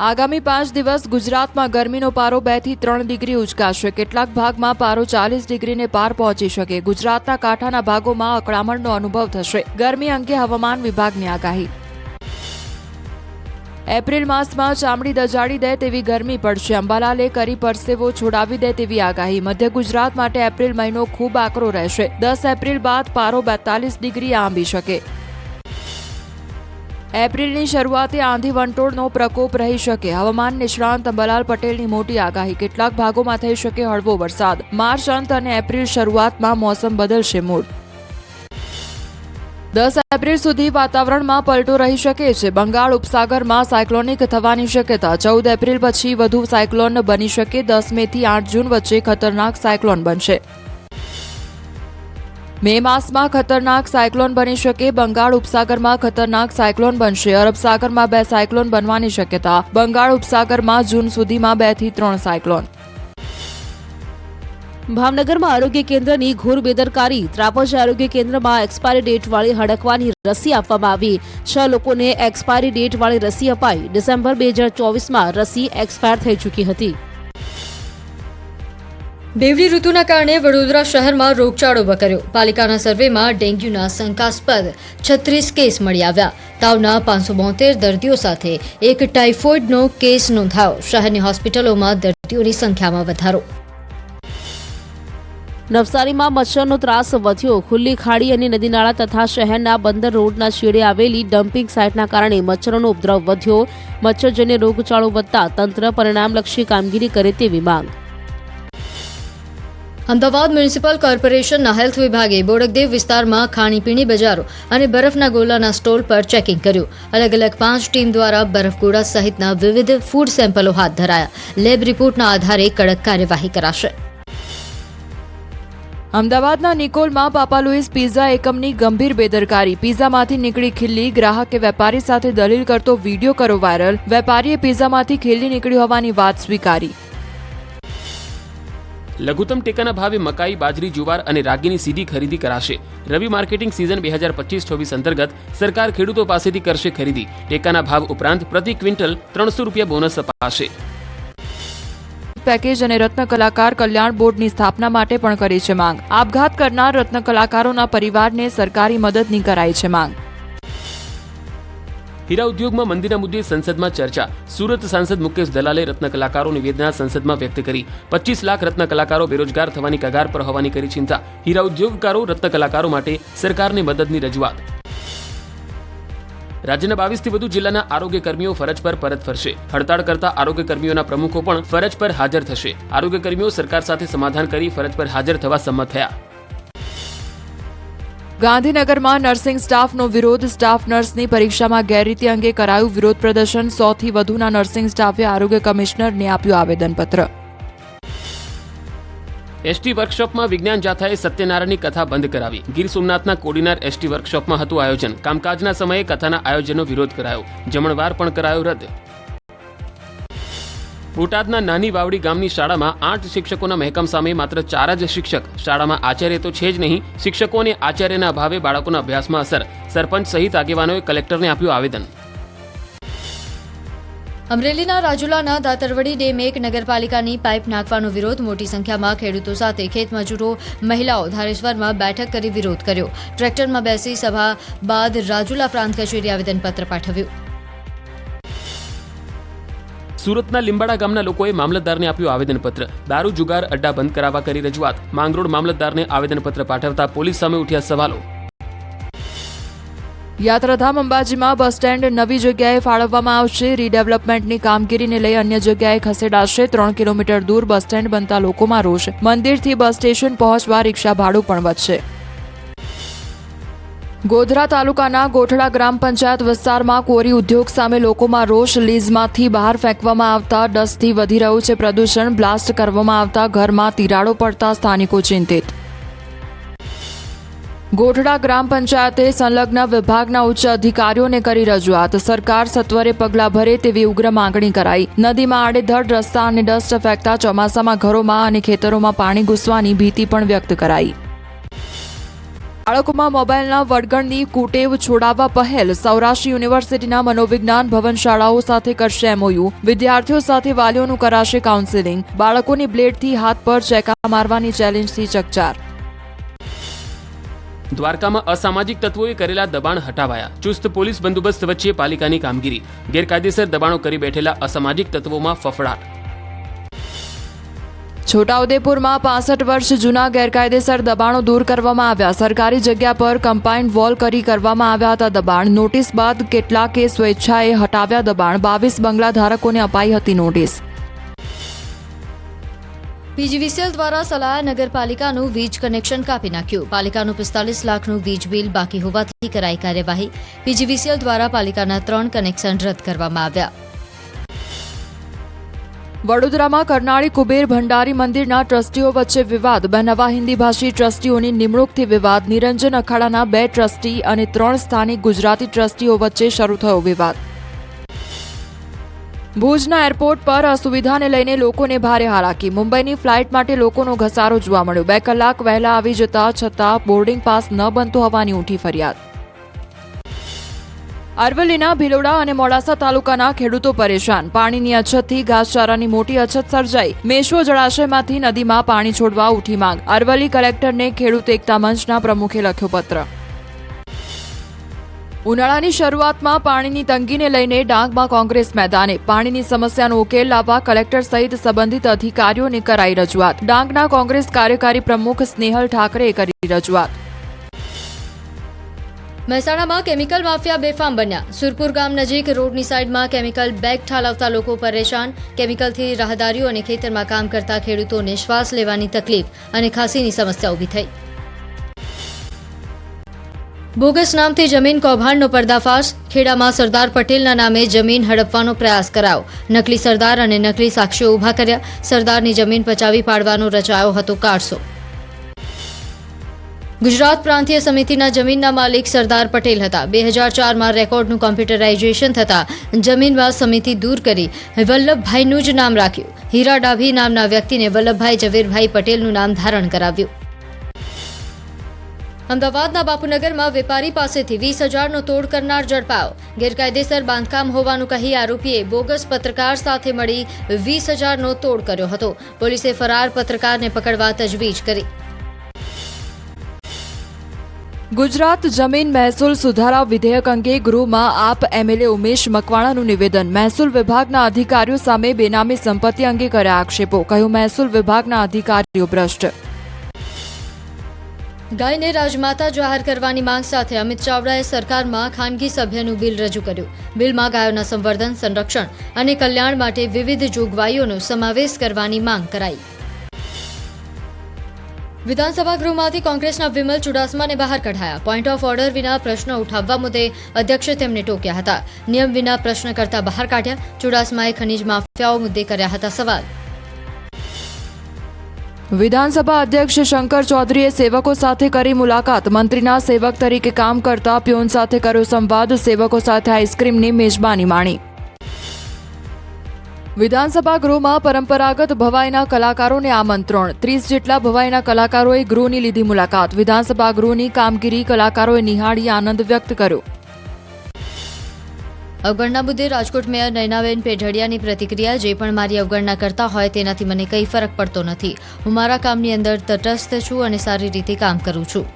આગામી 5 દિવસ ગુજરાતમાં ગરમીનો પારો 2 થી 3 ડિગ્રી ઉંચકાશે। કેટલાક ભાગમાં પારો 40 ડિગ્રીને પાર પહોંચી શકે। ગુજરાતના કાંઠાના ભાગોમાં અકળામણનો અનુભવ થશે। ગરમી અંગે હવામાન વિભાગની આગાહી। એપ્રિલ માસમાં ચામડી દજાડી દે તેવી ગરમી પડશે। અંબાલાલે કરી પરસેવો છોડાવી દે તેવી આગાહી। મધ્ય ગુજરાત માટે એપ્રિલ મહિનો ખૂબ આકરો રહેશે। 10 એપ્રિલ બાદ પારો 42 ડિગ્રી આંબી શકે। એપ્રિલની શરૂઆતે આંધી વંટોળનો પ્રકોપ રહી શકે। હવામાન નિષ્ણાંત અંબાલાલ પટેલની મોટી આગાહી। કેટલાક ભાગોમાં થઈ શકે હળવો વરસાદ। માર્ચ અંત અને એપ્રિલ શરૂઆતમાં મોસમ બદલશે મૂડ। 10 એપ્રિલ સુધી વાતાવરણમાં પલટો રહી શકે છે। બંગાળ ઉપસાગરમાં સાયક્લોનિક થવાની શક્યતા। 14 એપ્રિલ પછી વધુ સાયક્લોન બની શકે। 10 મે થી 8 જૂન વચ્ચે ખતરનાક સાયક્લોન બનશે। મે માસમાં ખતરનાક સાયક્લોન બની શકે। બંગાળ ઉપસાગરમાં ખતરનાક સાયક્લોન બનશે। અરબ સાગરમાં 2 સાયક્લોન બનવાની શક્યતા। બંગાળ ઉપસાગરમાં જૂન સુધીમાં 2 થી 3 સાયક્લોન। ભાવનગરમાં આરોગ્ય કેન્દ્રની ઘોર બેદરકારી। ત્રાપજ આરોગ્ય કેન્દ્રમાં એક્સપાયરી ડેટ વાળી હડકવાની રસી આપવામાં આવી। 6 લોકોને એક્સપાયરી ડેટ વાળી રસી અપાઈ। ડિસેમ્બર 2024માં રસી એક્સપાયર થઈ ચૂકી હતી। બેવડી ઋતુના કારણે વડોદરા શહેરમાં રોગચાળો વકર્યો। પાલિકાના સર્વેમાં ડેન્ગ્યુના શંકાસ્પદ 36 કેસ મળી આવ્યા। તાવના 572 દર્દીઓ સાથે એક ટાઇફોઇડનો કેસ નોંધાયો। શહેરની હોસ્પિટલોમાં દર્દીઓની સંખ્યામાં વધારો। નવસારીમાં મચ્છરનો ત્રાસ વધ્યો। ખુલ્લી ખાડી અને નદીનાળા તથા શહેરના બંદર રોડના છેડે આવેલી ડમ્પિંગ સાઇટના કારણે મચ્છરોનો ઉપદ્રવ વધ્યો। મચ્છરજન્ય રોગચાળો વધતા તંત્ર પરિણામલક્ષી કામગીરી કરે તેવી માંગ। અમદાવાદ મ્યુનિસિપલ કોર્પોરેશનના હેલ્થ વિભાગે બોડકદેવ વિસ્તારમાં ખાણીપીણી બજારો અને બરફના ગોલાના સ્ટોલ પર ચેકિંગ કર્યું। અલગ અલગ 5 ટીમ દ્વારા બરફગોળા સહિતના વિવિધ ફૂડ સેમ્પલો હાથ ધરાયા। લેબ રિપોર્ટના આધારે કડક કાર્યવાહી કરાશે। અમદાવાદના નિકોલમાં પાપા લુઈસ પિઝા એકમની ગંભીર બેદરકારી। પિઝામાંથી નીકળી ખીલ્લી। ગ્રાહકે વેપારી સાથે દલીલ કરતો વિડીયો કર્યો વાયરલ। વેપારીએ પિઝામાંથી ખીલ્લી નીકળી હોવાની વાત સ્વીકારી। લઘુત્તમ ટેકાના ભાવે મકાઈ, બાજરી, જુવાર અને રાગીની સીધી ખરીદી કરાશે। રવિ માર્કેટિંગ સિઝન 2025-26 અંતર્ગત સરકાર ખેડૂતો પાસેથી કરશે ખરીદી। ટેકાના ભાવ ઉપરાંત પ્રતિ ક્વિન્ટલ 300 રૂપિયા બોનસ અપાશે। પેકેજ અને રત્ન કલાકાર કલ્યાણ બોર્ડની સ્થાપના માટે પણ કરી છે માંગ। આપઘાત કરનાર રત્ન કલાકારોના પરિવારને સરકારી મદદની કરાઈ છે માંગ। હીરા ઉદ્યોગમાં મંદીના મુદ્દે સંસદમાં ચર્ચા। સુરત સાંસદ મુકેશ દલાલે રત્ન કલાકારોની વેદના સંસદમાં વ્યક્ત કરી। 25 લાખ રત્ન કલાકારો બેરોજગાર થવાની કગાર પર હોવાની કરી ચિંતા। હીરા ઉદ્યોગકારો રત્ન કલાકારો માટે સરકારને મદદની રજૂઆત। રાજ્યના 22 થી વધુ જિલ્લાના આરોગ્ય કર્મીઓ ફરજ પર પરત ફરશે। હડતાળ કરતા આરોગ્ય કર્મીઓના પ્રમુખો પણ ફરજ પર હાજર થશે। આરોગ્ય કર્મીઓ સરકાર સાથે સમાધાન કરી ફરજ પર હાજર થવા સંમત થયા। ગાંધીનગરમાં નર્સિંગ સ્ટાફનો વિરોધ। સ્ટાફ નર્સની પરીક્ષામાં ગેરરીતિ અંગે કરાયું વિરોધ પ્રદર્શન। 100 થી વધુના નર્સિંગ સ્ટાફે આરોગ્ય કમિશનરને આપ્યું આવેદનપત્ર। એસટી વર્કશોપમાં વિજ્ઞાન જાથાએ સત્યનારાયણની કથા બંધ કરાવી। ગીર સોમનાથના કોડીનાર એસટી વર્કશોપમાં હતું આયોજન। કામકાજના સમયે કથાના આયોજનનો વિરોધ કરાયો। જમણવાર પણ કરાયો રદ। બોટાદના નાની વાવડી ગામની શાળામાં 8 શિક્ષકોના મહેકમ સામે માત્ર 4 જ શિક્ષક। શાળામાં આચાર્ય તો છે જ નહીં, શિક્ષકો અને આચાર્યના અભાવે બાળકોના અભ્યાસમાં અસર। સરપંચ સહિત આગેવાનોએ કલેક્ટરને આપ્યું આવેદન। અમરેલીના રાજુલાના દાતરવડી ડેમ 1 નગરપાલિકાની પાઇપ નાખવાનો વિરોધ। મોટી સંખ્યામાં ખેડૂતો સાથે ખેતમજૂરો, મહિલાઓ ધારેશ્વરમાં બેઠક કરી વિરોધ કર્યો। ટ્રેક્ટરમાં બેસી સભા બાદ રાજુલા પ્રાંત કચેરી આવેદનપત્ર પાઠવ્યું। સુરતના લીંબાડા ગામના લોકોએ મામલતદારને આપ્યું આવેદનપત્ર। દારૂ જુગાર અડ્ડા બંધ કરાવવા કરી રજૂઆત। માંગરોળ મામલતદારને આવેદનપત્ર પાઠવતા પોલીસ સામે ઉઠ્યા સવાલો। યાત્રાધામ અંબાજીમાં બસ સ્ટેન્ડ નવી જગ્યાએ ફાળવવામાં આવશે। રીડેવલપમેન્ટની કામગીરીને લઈ અન્ય જગ્યાએ ખસેડાશે। 3 કિલોમીટર દૂર બસ સ્ટેન્ડ બનતા લોકોમાં રોષ। મંદિરથી બસ સ્ટેશન પહોંચવા રિક્ષા ભાડું પણ વધશે। ગોધરા તાલુકાના ગોઠડા ગ્રામ પંચાયત વિસ્તારમાં કોરી ઉદ્યોગ સામે લોકોમાં રોષ। લીઝમાંથી બહાર ફેંકવામાં આવતા ડસ્ટથી વધી રહ્યું છે પ્રદૂષણ। બ્લાસ્ટ કરવામાં આવતા ઘરમાં તિરાડો પડતા સ્થાનિકો ચિંતિત। ગોઠડા ગ્રામ પંચાયતે સંલગ્ન વિભાગના ઉચ્ચ અધિકારીઓને કરી રજૂઆત। સરકાર સત્વરે પગલાં ભરે તેવી ઉગ્ર માંગણી કરાઈ। નદીમાં આડેધડ રસ્તા અને ડસ્ટ ફેંકતા ચોમાસામાં ઘરોમાં અને ખેતરોમાં પાણી ઘૂસવાની ભીતિ પણ વ્યક્ત કરાઈ। બાળકોમાં મોબાઈલના વળગણની કુટેવ છોડાવવા પહેલ. સૌરાષ્ટ્ર યુનિવર્સિટીના મનોવિજ્ઞાન ભવન શાળાઓ સાથે કરશે MOU. વિદ્યાર્થીઓ સાથે વાલીઓનું કરાશે કાઉન્સેલિંગ. બાળકોની બ્લેડથી હાથ પર ચેકા મારવાની ચેલેન્જથી ચકચાર. દ્વારકામાં અસામાજિક તત્વોએ કરેલા દબાણ હટાવાયા. ચુસ્ત પોલીસ બંદોબસ્ત વચ્ચે પાલિકાની કામગીરી. ગેરકાયદેસર દબાણો કરી બેઠેલા અસામાજિક તત્વોમાં ફફડાટ. છોટાઉદેપુરમાં 65 વર્ષ જૂના ગેરકાયદેસર દબાણો દૂર કરવામાં આવ્યા. સરકારી જગ્યા પર કમ્પાઉન્ડ વોલ કરી કરવામાં આવ્યા હતા દબાણ. નોટિસ બાદ કેટલાકે સ્વેચ્છાએ હટાવ્યા દબાણ. 22 બંગલા ધારકોને અપાઈ હતી નોટિસ. PGVCL દ્વારા સલાયા નગરપાલિકાનું વીજ કનેક્શન કાપી નાખ્યું. પાલિકાનું 45 લાખનું વીજ બિલ બાકી હોવાથી કરાઈ કાર્યવાહી. PGVCL દ્વારા પાલિકાના 3 કનેક્શન રદ કરવામાં આવ્યા. વડોદરામાં કરનાળી કુબેર ભંડારી મંદિરના ટ્રસ્ટીઓ વચ્ચે વિવાદ. 2 નવા હિન્દી ભાષી ટ્રસ્ટીઓની નિમણૂકથી વિવાદ. નિરંજન અખાડાના 2 ટ્રસ્ટી અને 3 સ્થાનિક ગુજરાતી ટ્રસ્ટીઓ વચ્ચે શરૂ થયો વિવાદ. ભુજના એરપોર્ટ પર અસુવિધાને લઈને લોકોને ભારે હાલાકી. મુંબઈની ફ્લાઇટ માટે લોકોનો ઘસારો જોવા મળ્યો. 2 કલાક વહેલા આવી જતા છતાં બોર્ડિંગ પાસ ન બનતો હોવાની ઉઠી ફરિયાદ. અરવલ્લીના ભિલોડા અને મોડાસા તાલુકાના ખેડૂતો પરેશાન. પાણીની અછતથી ઘાસચારાની મોટી અછત સર્જાઈ. મેશ્વો જળાશયમાંથી નદીમાં પાણી છોડવા ઉઠી માંગ. અરવલ્લી કલેક્ટરને ખેડૂત એકતા મંચના પ્રમુખે લખ્યો પત્ર. ઉનાળાની શરૂઆતમાં પાણીની તંગીને લઈને ડાંગમાં કોંગ્રેસ મેદાને. પાણીની સમસ્યાનો ઉકેલ લાવવા કલેક્ટર સહિત સંબંધિત અધિકારીઓને કરાઈ રજૂઆત. ડાંગના કોંગ્રેસ કાર્યકારી પ્રમુખ સ્નેહલ ઠાકરેએ કરી રજૂઆત. મહેસાણામાં કેમિકલ માફિયા બેફામ બન્યા. સુરપુર ગામ નજીક રોડની સાઈડમાં કેમિકલ બેગ ઠાલવતા લોકો પરેશાન. કેમિકલથી રાહદારીઓ અને ખેતરમાં કામ કરતા ખેડૂતોને શ્વાસ લેવાની તકલીફ અને ખાંસીની સમસ્યા ઊભી થઈ. બોગસ નામથી જમીન કૌભાંડનો પર્દાફાશ. ખેડામાં સરદાર પટેલના નામે જમીન હડપવાનો પ્રયાસ કરાયો. નકલી સરદાર અને નકલી સાક્ષીઓ ઊભા કર્યા. સરદારની જમીન પચાવી પાડવાનો રચાયો હતો કારસો. ગુજરાત પ્રાંતીય સમિતિના જમીનના માલિક સરદાર પટેલ હતા. 2004માં રેકોર્ડનું કોમ્પ્યુટરાઇઝેશન થતાં જમીનમાં સમિતિ દૂર કરી વલ્લભભાઈનું જ નામ રાખ્યું. હીરા ડાભી નામના વ્યક્તિને વલ્લભભાઈ ઝવેરભાઈ પટેલનું નામ ધારણ કરાવ્યું. અમદાવાદના બાપુનગરમાં વેપારી પાસેથી 20,000નો તોડ કરનાર ઝડપાયો. ગેરકાયદેસર બાંધકામ હોવાનું કહી આરોપીએ બોગસ પત્રકાર સાથે મળી 20,000નો તોડ કર્યો હતો. પોલીસે ફરાર પત્રકારને પકડવા તજવીજ કરી. ગુજરાત જમીન મહેસૂલ સુધારા વિધેયક અંગે ગૃહમાં આપ MLA ઉમેશ મકવાણાનું નિવેદન. મહેસૂલ વિભાગના અધિકારીઓ સામે બેનામી સંપત્તિ અંગે કર્યા આક્ષેપો. કહ્યું મહેસૂલ વિભાગના અધિકારીઓ ભ્રષ્ટ. ગાયને રાજમાતા જાહેર કરવાની માંગ સાથે અમિત ચાવડાએ સરકારમાં ખાનગી સભ્યનું બિલ રજૂ કર્યું. બિલમાં ગાયોના સંવર્ધન, સંરક્ષણ અને કલ્યાણ માટે વિવિધ જોગવાઈઓનો સમાવેશ કરવાની માંગ કરાઈ. વિધાનસભા ગૃહમાંથી કોંગ્રેસના વિમલ ચુડાસમાને બહાર કઢાયા. પોઈન્ટ ઓફ ઓર્ડર વિના પ્રશ્ન ઉઠાવવા મુદ્દે અધ્યક્ષે તેમને ટોક્યા હતા. નિયમ વિના પ્રશ્ન કરતા બહાર કાઢ્યા. ચુડાસમાએ ખનીજ માફિયાઓ મુદ્દે કર્યા હતા સવાલ. વિધાનસભા અધ્યક્ષ શંકર ચૌધરીએ સેવકો સાથે કરી મુલાકાત. મંત્રીના સેવક તરીકે કામ કરતા પ્યોન સાથે કર્યો સંવાદ. સેવકો સાથે આઈસ્ક્રીમની મેજબાની માણી. વિધાનસભા ગૃહમાં પરંપરાગત ભવાઈના કલાકારોને આમંત્રણ. 30 જેટલા ભવાઈના કલાકારોએ ગૃહની લીધી મુલાકાત. વિધાનસભા ગૃહની કામગીરી કલાકારોએ નિહાળી આનંદ વ્યક્ત કર્યો. અવગણના મુદ્દે રાજકોટ મેયર નયનાબેન પેઢડિયાની પ્રતિક્રિયા. જે પણ મારી અવગણના કરતા હોય તેનાથી મને કંઈ ફરક પડતો નથી. હું મારા કામની અંદર તટસ્થ છું અને સારી રીતે કામ કરું છું.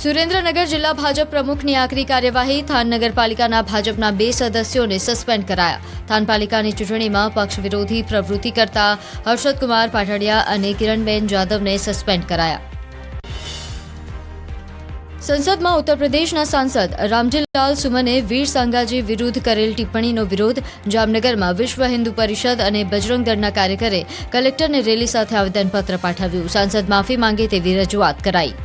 સુરેન્દ્રનગર જિલ્લા ભાજપ પ્રમુખની આકરી કાર્યવાહી. થાન નગરપાલિકાના ભાજપના 2 સદસ્યોને સસ્પેન્ડ કરાયા. થાન પાલિકાની ચૂંટણીમાં પક્ષ વિરોધી પ્રવૃત્તિ કરતા હર્ષદકુમાર પાટડિયા અને કિરણબેન જાદવને સસ્પેન્ડ કરાયા. સંસદમાં ઉત્તર પ્રદેશના સાંસદ રામજીલાલ સુમને વીર સાંગાજી વિરુદ્ધ કરેલ ટિપ્પણીનો વિરોધ. જામનગરમાં વિશ્વ હિન્દુ પરિષદ અને બજરંગ દળના કાર્યકરે કલેક્ટરને રેલી સાથે આવેદનપત્ર પાઠવ્યું. સાંસદ માફી માંગે તેવી રજૂઆત કરાઈ.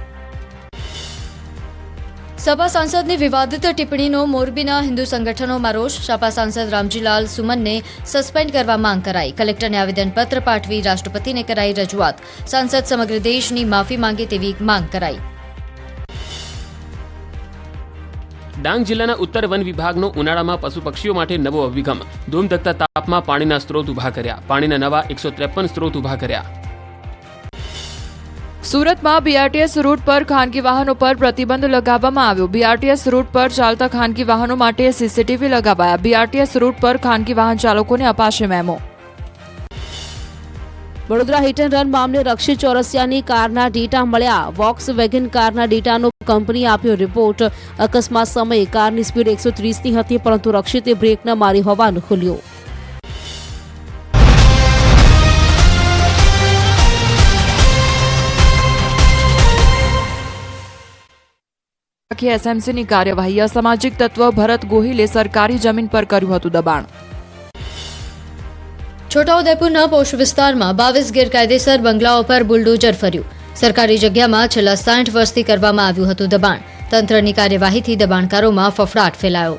સપા સાંસદની વિવાદિત ટિપ્પણીનો મોરબીના હિન્દુ સંગઠનોમાં રોષ. સપા સાંસદ રામજીલાલ સુમનને સસ્પેન્ડ કરવા માંગ કરાઈ. કલેક્ટરને આવેદનપત્ર પાઠવી રાષ્ટ્રપતિને કરાઈ રજૂઆત. સાંસદ સમગ્ર દેશની માફી માંગે તેવી માંગ કરાઈ. ડાંગ જિલ્લાના ઉત્તર વન વિભાગનો ઉનાળામાં પશુ પક્ષીઓ માટે નવો અભિગમ. ધૂમધકતા તાપમાં પાણીના સ્ત્રોત ઉભા કર્યા. પાણીના નવા 153 સ્ત્રોત ઉભા કર્યા. સુરતમાં બીઆરટીએસ રૂટ પર ખાનગી વાહનો પર પ્રતિબંધ લગાવવામાં આવ્યો. બીઆરટીએસ રૂટ પર ચાલતા ખાનગી વાહનો માટે સીસીટીવી લગાવાયા. બીઆરટીએસ રૂટ પર ખાનગી વાહન ચાલકોને અપાશે memo. Vadodara hit and run મામલે રક્ષિત ચોરસિયાની કારના ડેટા મળ્યા. વોક્સવેગન કારના ડેટાનો કંપનીએ આપ્યો રિપોર્ટ. અકસ્માત સમયે કારની સ્પીડ 130ની હતી, પરંતુ રક્ષિતે બ્રેક ન મારી હોવાનું ખુલ્યું. એસએમસીની કાર્યવાહી. અસામાજિક તત્વ ભરત ગોહિલે સરકારી જમીન પર કર્યું હતું દબાણ. છોટાઉદેપુરના પોશ વિસ્તારમાં 22 ગેરકાયદેસર બંગલાઓ પર બુલડોઝર ફર્યું. સરકારી જગ્યામાં છેલ્લા 60 વર્ષથી કરવામાં આવ્યું હતું દબાણ. તંત્રની કાર્યવાહીથી દબાણકારોમાં ફફડાટ ફેલાયો.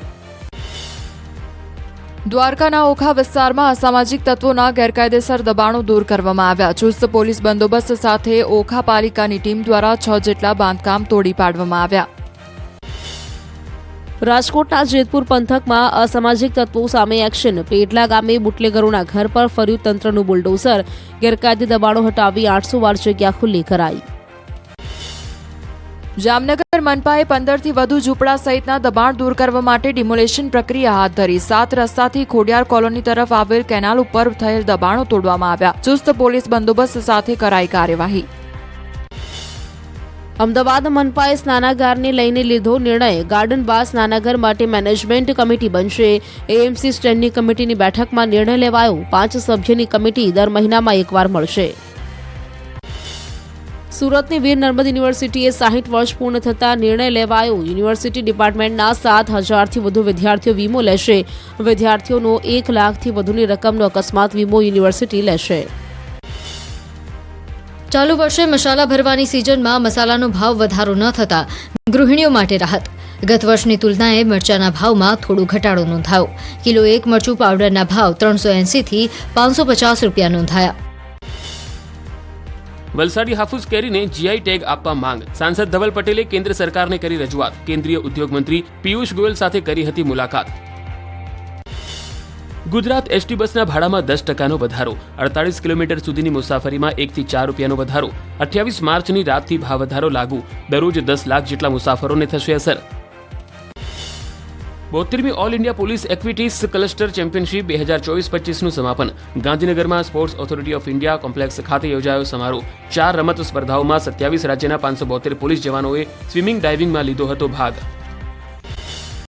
દ્વારકાના ઓખા વિસ્તારમાં અસામાજિક તત્વોના ગેરકાયદેસર દબાણો દૂર કરવામાં આવ્યા. ચુસ્ત પોલીસ બંદોબસ્ત સાથે ઓખા પાલિકાની ટીમ દ્વારા 6 જેટલા બાંધકામ તોડી પાડવામાં આવ્યા. રાજકોટના જેતપુર પંથકમાં અસામાજિક તત્વો સામે એક્શન. પેટલા ગામે બુટલેગરોના ઘર પર ફર્યું તંત્રનું બુલડોઝર. ગેરકાયદે દબાણો હટાવી 800 વાર જગ્યા ખુલ્લી કરાઈ. જામનગર મનપાએ 15થી વધુ ઝૂંપડા સહિતના દબાણ દૂર કરવા માટે ડિમોલેશન પ્રક્રિયા હાથ ધરી. 7 રસ્તાથી ખોડિયાર કોલોની તરફ આવેલ કેનાલ ઉપર થયેલ દબાણો તોડવામાં આવ્યા. ચુસ્ત પોલીસ બંદોબસ્ત સાથે કરાઈ કાર્યવાહી. અમદાવાદ મનપાએ સ્નાનાગારને લઈને લીધો નિર્ણય. ગાર્ડન બાર સ્નાનાગર માટે મેનેજમેન્ટ કમિટી બનશે. એએમસી સ્ટેન્ડિંગ કમિટીની બેઠકમાં નિર્ણય લેવાયો. 5 સભ્યોની કમિટી દર મહિનામાં એકવાર મળશે. સુરતની વીર નર્મદ યુનિવર્સિટીએ 60 વર્ષ પૂર્ણ થતા નિર્ણય લેવાયો. યુનિવર્સિટી ડિપાર્ટમેન્ટના 7,000થી વધુ વિદ્યાર્થીઓ વીમો લેશે. વિદ્યાર્થીઓનો 1 લાખથી વધુની રકમનો અકસ્માત વીમો યુનિવર્સિટી લેશે. ચાલુ વર્ષે મસાલા ભરવાની સિઝનમાં મસાલાનો ભાવ વધારો ન થતા ગૃહિણીઓ માટે રાહત. ગત વર્ષની તુલનાએ મરચાના ભાવમાં થોડો ઘટાડો નોંધાયો. કિલો 1 મરચું પાવડરના ભાવ 380થી 550 રૂપિયા નોંધાયા. વલસાડી હાફૂસ કેરીને જીઆઈ ટેગ આપવા માંગ. સાંસદ ધવલ પટેલે કેન્દ્ર સરકારને કરી રજૂઆત. કેન્દ્રીય ઉદ્યોગ મંત્રી પિયુષ ગોયલ સાથે કરી હતી મુલાકાત. ગુજરાત એસટી બસના ભાડામાં 10%નો વધારો. 48 કિલોમીટર સુધીની મુસાફરીમાં 1 થી 4 રૂપિયાનો વધારો. 28 માર્ચની રાતથી ભાવ વધારો લાગુ. દરરોજ 10 લાખ જેટલા મુસાફરોને થશે અસર. 72મી all India police aquatics cluster championship 2024-25નું સમાપન. ગાંધીનગરમાં Sports Authority of India complex ખાતે યોજાયો સમારોહ. 4 રમત સ્પર્ધાઓમાં 27 રાજ્યના 572 પોલીસ જવાનોએ સ્વિમિંગ ડાઇવિંગમાં લીધો હતો ભાગ.